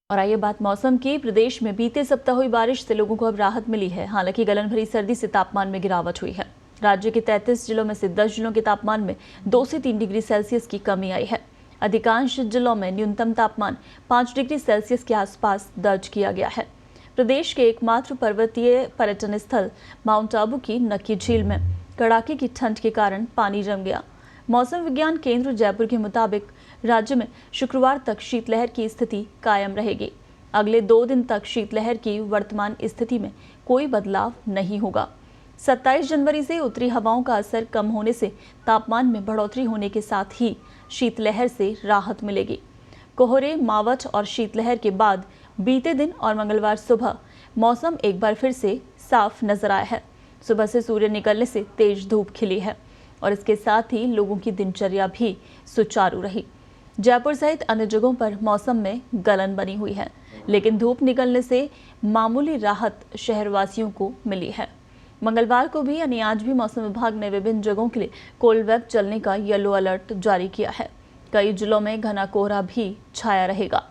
और आइए बात मौसम की। प्रदेश में बीते सप्ताह हुई बारिश से लोगों को अब राहत मिली है। हालांकि गलन भरी सर्दी से तापमान में गिरावट हुई है। राज्य के 33 जिलों में से 10 जिलों के तापमान में 2 से 3 डिग्री सेल्सियस की कमी आई है। अधिकांश जिलों में न्यूनतम तापमान 5 डिग्री सेल्सियस के आसपास दर्ज किया गया है। प्रदेश के एकमात्र पर्वतीय पर्यटन स्थल माउंट आबू की नक्की झील में कड़ाके की ठंड के कारण पानी जम गया। मौसम विज्ञान केंद्र जयपुर के मुताबिक राज्य में शुक्रवार तक शीतलहर की स्थिति कायम रहेगी। अगले 2 दिन तक शीतलहर की वर्तमान स्थिति में कोई बदलाव नहीं होगा। 27 जनवरी से उत्तरी हवाओं का असर कम होने से तापमान में बढ़ोतरी होने के साथ ही शीतलहर से राहत मिलेगी। कोहरे, मावठ और शीतलहर के बाद बीते दिन और मंगलवार सुबह मौसम एक बार फिर से साफ नजर आया है। सुबह से सूर्य निकलने से तेज धूप खिली है और इसके साथ ही लोगों की दिनचर्या भी सुचारू रही। जयपुर सहित अन्य जगहों पर मौसम में गलन बनी हुई है, लेकिन धूप निकलने से मामूली राहत शहरवासियों को मिली है। मंगलवार को भी यानी आज भी मौसम विभाग ने विभिन्न जगहों के लिए कोल्ड वेव चलने का येलो अलर्ट जारी किया है। कई जिलों में घना कोहरा भी छाया रहेगा।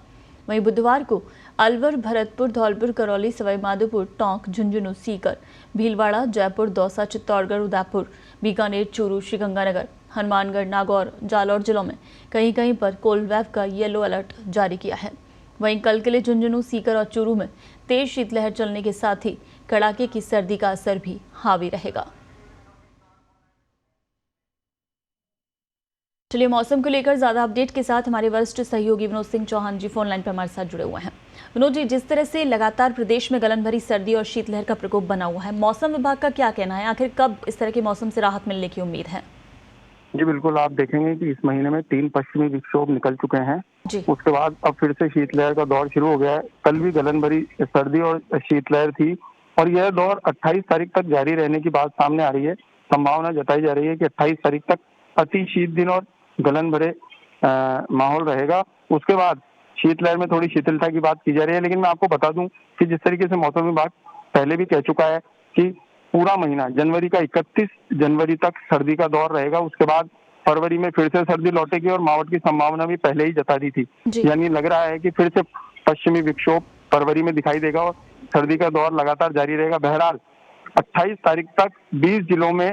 वहीं बुधवार को अलवर, भरतपुर, धौलपुर, करौली, सवाई माधोपुर, टोंक, झुंझुनू, सीकर, भीलवाड़ा, जयपुर, दौसा, चित्तौड़गढ़, उदयपुर, बीकानेर, चूरू, श्रीगंगानगर, हनुमानगढ़, नागौर, जालौर जिलों में कहीं कहीं पर कोल्ड वेव का येलो अलर्ट जारी किया है। वहीं कल के लिए झुंझुनू, सीकर और चूरू में तेज शीतलहर चलने के साथ ही कड़ाके की सर्दी का असर भी हावी रहेगा। चलिए, मौसम को लेकर ज्यादा अपडेट के साथ हमारे वरिष्ठ सहयोगी विनोद सिंह चौहान जी फोन लाइन पर हमारे साथ जुड़े हुए हैं। विनोद जी, जिस तरह से लगातार प्रदेश में गलन भरी सर्दी और शीतलहर का प्रकोप बना हुआ है, मौसम विभाग का क्या कहना है? आखिर कब इस तरह के मौसम से राहत मिलने की उम्मीद है? जी बिल्कुल, आप देखेंगे कि इस महीने में 3 पश्चिमी विक्षोभ निकल चुके हैं। उसके बाद अब फिर से शीतलहर का दौर शुरू हो गया है। कल भी गलन भरी सर्दी और शीतलहर थी और यह दौर 28 तारीख तक जारी रहने की बात सामने आ रही है। संभावना जताई जा रही है कि 28 तारीख तक अति शीत दिन और गलन भरे माहौल रहेगा। उसके बाद शीतलहर में थोड़ी शिथिलता की बात की जा रही है। लेकिन मैं आपको बता दूं कि जिस तरीके से मौसम विभाग पहले भी कह चुका है कि पूरा महीना जनवरी का 31 जनवरी तक सर्दी का दौर रहेगा। उसके बाद फरवरी में फिर से सर्दी लौटेगी और मावठ की संभावना भी पहले ही जता दी थी। यानी लग रहा है कि फिर से पश्चिमी विक्षोभ फरवरी में दिखाई देगा और सर्दी का दौर लगातार जारी रहेगा। बहरहाल 28 तारीख तक 20 जिलों में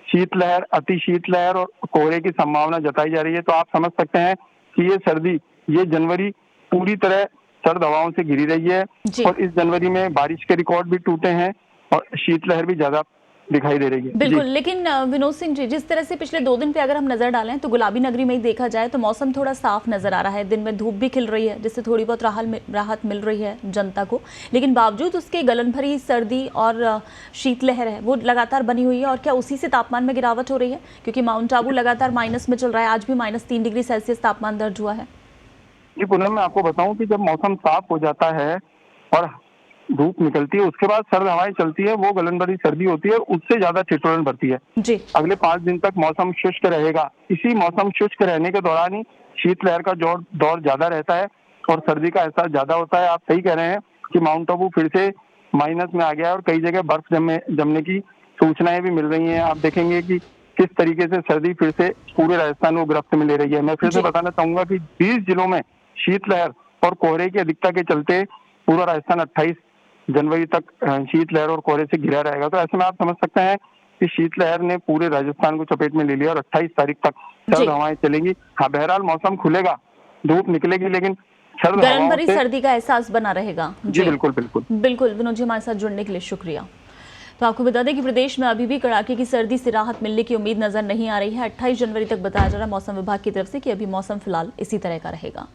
शीतलहर, अति शीतलहर और कोहरे की संभावना जताई जा रही है। तो आप समझ सकते हैं कि ये सर्दी, ये जनवरी पूरी तरह सर्द हवाओं से घिरी रही है और इस जनवरी में बारिश के रिकॉर्ड भी टूटे हैं और शीतलहर भी ज्यादा दिखाई दे रही है। बिल्कुल, लेकिन विनोद सिंह जी, जिस तरह से पिछले 2 दिन पे अगर हम नजर डालें तो गुलाबी नगरी में ही देखा जाए तो मौसम थोड़ा साफ नजर आ रहा है। दिन में धूप भी खिल रही है, जिससे थोड़ी बहुत राहत मिल रही है जनता को। लेकिन बावजूद उसके गलन भरी सर्दी और शीतलहर है वो लगातार बनी हुई है। और क्या उसी से तापमान में गिरावट हो रही है? क्योंकि माउंट आबू लगातार माइनस में चल रहा है। आज भी -3 डिग्री सेल्सियस तापमान दर्ज हुआ है। जी पूनम, मैं आपको बताऊं कि जब मौसम साफ हो जाता है और धूप निकलती है, उसके बाद सर्द हवाएं चलती है, वो गलन भरी सर्दी होती है, उससे ज्यादा ठिठुरन बढ़ती है। अगले 5 दिन तक मौसम शुष्क रहेगा। इसी मौसम शुष्क रहने के दौरान ही शीतलहर का दौर ज्यादा रहता है और सर्दी का एहसास ज्यादा होता है। आप सही कह रहे हैं कि माउंट आबू फिर से माइनस में आ गया है और कई जगह बर्फ जमने की सूचनाएं भी मिल रही हैं। आप देखेंगे कि किस तरीके से सर्दी फिर से पूरे राजस्थान को गिरफ्त में ले रही है। मैं फिर से बताना चाहूंगा कि 20 जिलों में शीतलहर और कोहरे की अधिकता के चलते पूरा राजस्थान 28 जनवरी तक शीतलहर और कोहरे से घिरा रहेगा। तो ऐसे में आप समझ सकते हैं कि शीतलहर ने पूरे राजस्थान को चपेट में ले लिया और 28 तारीख तक सर्द हवाएं चलेंगी। हाँ, बहरहाल मौसम खुलेगा, धूप निकलेगी, लेकिन गलन भरी सर्दी का एहसास बना रहेगा। जी बिल्कुल बिल्कुल बिल्कुल। विनोद जी, हमारे साथ जुड़ने के लिए शुक्रिया। तो आपको बता दें कि प्रदेश में अभी भी कड़ाके की सर्दी से राहत मिलने की उम्मीद नजर नहीं आ रही है। 28 जनवरी तक बताया जा रहा है मौसम विभाग की तरफ से कि अभी मौसम फिलहाल इसी तरह का रहेगा।